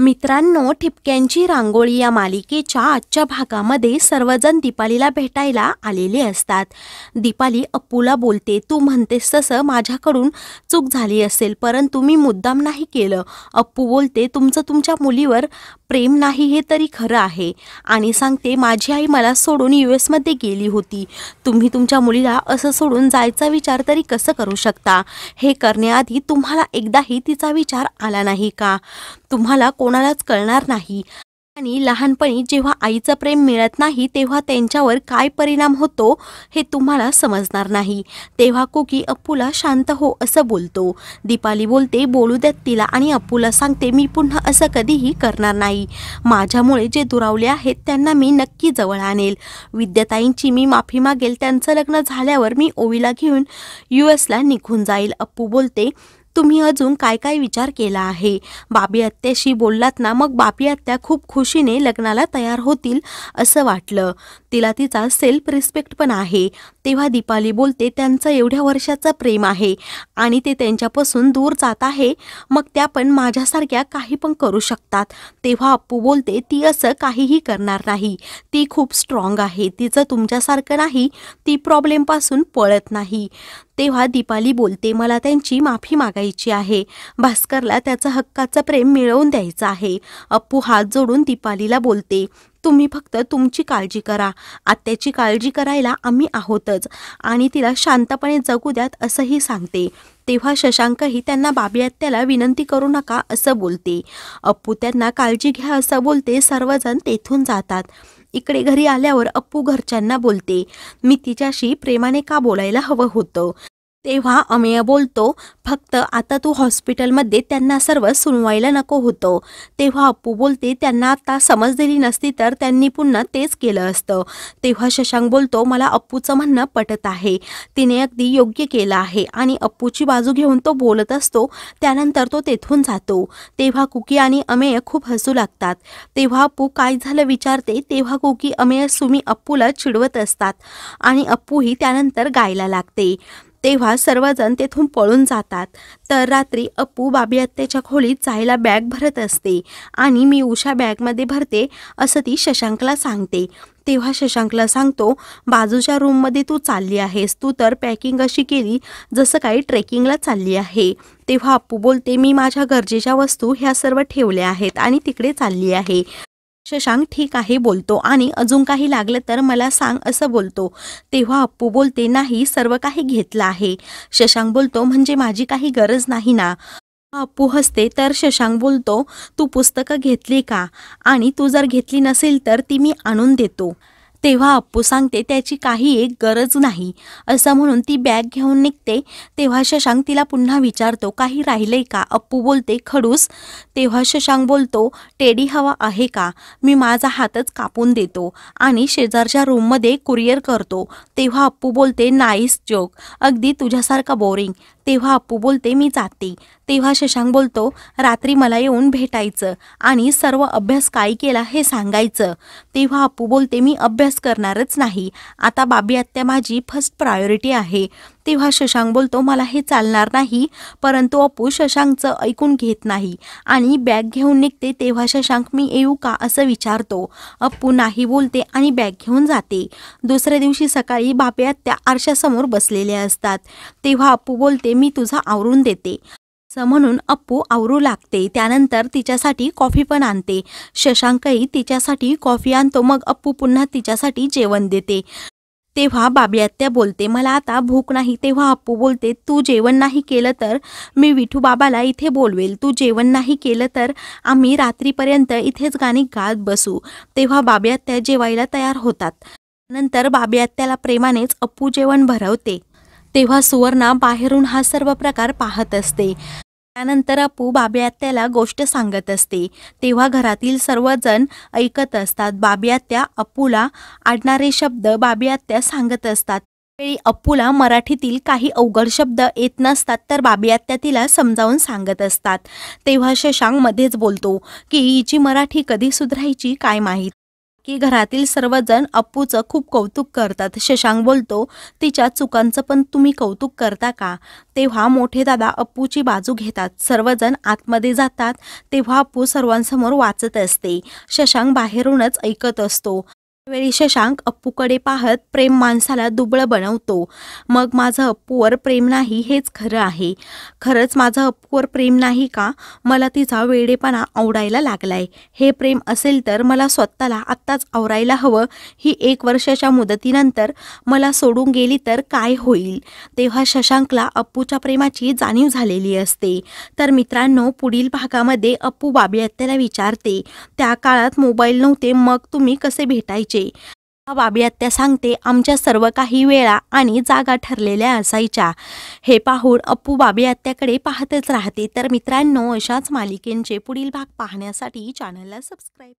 मित्रांनो, ठिपक्यांची रांगोळी या मालिकेच्या आजच्या भागामध्ये सर्वजण दीपालीला भेटायला आलेले असतात. दीपाली अप्पूला बोलते, तू म्हणतेस तसं माझ्याकडून चूक झाली असेल, परंतु मी मुद्दाम नाही केलं. अप्पू बोलते, तुमचं तुमच्या मुलीवर प्रेम नाही हे तरी खरं आहे, आणि सांगते माझी आई मला सोडून US मध्ये गेली होती. तुम्ही तुमच्या मुलीला असं सोडून जायचा विचार तरी कसं करू शकता? हे करण्याआधी तुम्हाला एकदाही तिचा विचार आला नाही का? तुम्हाला कोणालाच कळणार नाही. आणि लहानपणी जेव्हा आईचं प्रेम मिळत नाही तेव्हा त्यांच्यावर काय परिणाम होतो हे तुम्हाला समजणार नाही. तेव्हा कुकी अप्पूला शांत हो असं बोलतो. दीपाली बोलते, बोलू देत तिला, आणि अप्पूला सांगते मी पुन्हा असं कधीही करणार नाही. माझ्यामुळे जे दुरावले आहेत त्यांना मी नक्की जवळ आणेल. विद्याताईंची मी माफी मागेल. त्यांचं लग्न झाल्यावर मी ओवीला घेऊन US ला निघून जाईल. अप्पू बोलते, तुम्ही अजून काय काय विचार केला आहे? बाबी आत्याशी बोललात ना? मग बाबी आत्या खूप खुशीने लग्नाला तयार होतील असं वाटलं. तिला तिचा सेल्फ रिस्पेक्ट पण आहे. तेव्हा दीपाली बोलते, त्यांचं एवढ्या वर्षाचं प्रेम आहे आणि ते त्यांच्यापासून दूर जात आहे, मग त्या पण माझ्यासारख्या काही पण करू शकतात. तेव्हा अप्पू बोलते, ती असं काहीही करणार नाही. ती खूप स्ट्रॉंग आहे. तिचं तुमच्यासारखं नाही. ती प्रॉब्लेमपासून पळत नाही. तेव्हा दीपाली बोलते, मला त्यांची माफी मागायची आहे. भास्करला त्याचं हक्काचं प्रेम मिळवून द्यायचं आहे. अप्पू हात जोडून दीपालीला बोलते, तुम्ही फक्त तुमची काळजी करा. आत्याची काळजी करायला आम्ही आहोतच, आणि तिला शांतपणे जगू द्यात असंही सांगते. तेव्हा शशांकही त्यांना बाबी आत्याला विनंती करू नका असं बोलते. अप्पू त्यांना काळजी घ्या असं बोलते. सर्वजण तेथून जातात. इकडे घरी आल्यावर अप्पू घरच्यांना बोलते, मी तिच्याशी प्रेमाने का बोलायला हवं होतं. तेव्हा अमेय बोलतो, फक्त आता तू हॉस्पिटलमध्ये त्यांना सर्व सुनवायला नको होतं. तेव्हा अप्पू बोलते, त्यांना आता समज दिली नसती तर त्यांनी पुन्हा तेच केलं असतं. तेव्हा शशांक बोलतो, मला अप्पूचं म्हणणं पटत आहे. तिने अगदी योग्य केलं आहे. आणि अप्पूची बाजू घेऊन तो बोलत असतो. त्यानंतर तो तेथून जातो. तेव्हा कुकी आणि अमेय खूप हसू लागतात. तेव्हा अप्पू काय झालं विचारते. तेव्हा कुकी, अमेय, सुमी अप्पूला चिडवत असतात आणि अप्पूही त्यानंतर गायला लागते. तेव्हा सर्वजण तेथून पळून जातात. तर रात्री अप्पू बाबी आत्याच्या खोलीत जायला बॅग भरत असते, आणि मी उषा बॅगमध्ये भरते असं ती शशांकला सांगते. तेव्हा शशांकला सांगतो, बाजूच्या रूममध्ये तू चालली आहेस. तू तर पॅकिंग अशी केली जसं काही ट्रेकिंगला चालली आहे. तेव्हा अप्पू बोलते, मी माझ्या गरजेच्या वस्तू ह्या सर्व ठेवल्या आहेत आणि तिकडे चालली आहे. शशांक ठीक आहे बोलतो, आणि अजून काही लागलं तर मला सांग असं बोलतो. तेव्हा अप्पू बोलते, नाही, सर्व काही घेतलं आहे. शशांक बोलतो, म्हणजे माझी काही गरज नाही ना? अप्पू हसते. तर शशांक बोलतो, तू पुस्तकं घेतली का? आणि तू जर घेतली नसेल तर ती मी आणून देतो. तेव्हा अप्पू सांगते, त्याची काही एक गरज नाही असं म्हणून ती बॅग घेऊन निघते. तेव्हा शशांक तिला पुन्हा विचारतो, काही राहिलंय का? अप्पू बोलते, खडूस. तेव्हा शशांक बोलतो, टेडी हवा आहे का? मी माझा हातच कापून देतो आणि शेजारच्या रूममध्ये कुरिअर करतो. तेव्हा अप्पू बोलते, नाईस जोक, अगदी तुझ्यासारखा बोरिंग. तेव्हा अप्पू बोलते, मी जाते. तेव्हा शशांक बोलतो, रात्री मला येऊन भेटायचं आणि सर्व अभ्यास काय केला हे सांगायचं. तेव्हा अप्पू बोलते, मी अभ्यास करणारच नाही. आता बाबी आत्या माझी फर्स्ट प्रायोरिटी आहे. तेव्हा शशांक बोलतो, मला हे चालणार नाही. परंतु अप्पू शशांकचं ऐकून घेत नाही आणि बॅग घेऊन निघते. तेव्हा शशांक, मी येऊ का असं विचारतो. अप्पू नाही बोलते आणि बॅग घेऊन जाते. दुसऱ्या दिवशी सकाळी बाबी आत्या आरशासमोर बसलेल्या असतात. तेव्हा अप्पू बोलते, मी तुझा आवरून देते असं म्हणून अप्पू आवरू लागते. त्यानंतर तिच्यासाठी कॉफी पण आणते. शशांकही तिच्यासाठी कॉफी आणतो. मग अप्पू पुन्हा तिच्यासाठी जेवण देते. तेव्हा बाबी आत्या बोलते, मला आता भूक नाही. तेव्हा अप्पू बोलते, तू जेवण नाही केलं तर मी विठू बाबाला इथे बोलवेल. तू जेवण नाही केलं तर आम्ही रात्रीपर्यंत इथेच गाणी गात बसू. तेव्हा बाबी आत्या जेवायला तयार होतात. नंतर बाबी आत्याला प्रेमानेच अप्पू जेवण भरवते. तेव्हा सुवर्णा बाहेरून हा सर्व प्रकार पाहत असते. त्यानंतर अप्पू बाबी आत्याला गोष्ट सांगत असते. तेव्हा घरातील सर्वजण ऐकत असतात. बाबी आत्या अप्पूला आडणारे शब्द बाबी आत्या सांगत असतात. त्यावेळी अप्पूला मराठीतील काही अवघड शब्द येत नसतात, तर बाबी आत्या तिला समजावून सांगत असतात. तेव्हा शशांक मध्येच बोलतो की हिची मराठी कधी सुधारायची काय माहीत. की घरातील सर्वजण अप्पूचं खूप कौतुक करतात. शशांक बोलतो, तिच्या चुकांचं पण तुम्ही कौतुक करता का? तेव्हा मोठे दादा अप्पूची बाजू घेतात. सर्वजण आतमध्ये जातात तेव्हा अप्पू सर्वांसमोर वाचत असते. शशांक बाहेरूनच ऐकत असतो. वेळी शशांक अप्पूकडे पाहत प्रेम माणसाला दुबळं बनवतो. मग माझं अप्पूवर प्रेम नाही हेच खरं आहे. खरंच माझं अप्पूवर प्रेम नाही का? मला तिचा वेडेपणा आवडायला लागलाय. हे प्रेम असेल तर मला स्वतःला आत्ताच आवरायला हवं. ही 1 वर्षाच्या मुदतीनंतर मला सोडून गेली तर काय होईल? तेव्हा शशांकला अप्पूच्या प्रेमाची जाणीव झालेली असते. तर मित्रांनो, पुढील भागामध्ये अप्पू बाबी आत्याला विचारते, त्या काळात मोबाईल नव्हते, मग तुम्ही कसे भेटायचे? बाबी आत्या सांगते, आमच्या सर्व काही वेळा आणि जागा ठरलेल्या असायच्या. हे पाहून अप्पू बाबी आत्याकडे पाहतच राहते. तर मित्रांनो, अशाच मालिकेंचे पुढील भाग पाहण्यासाठी चॅनलला सबस्क्राईब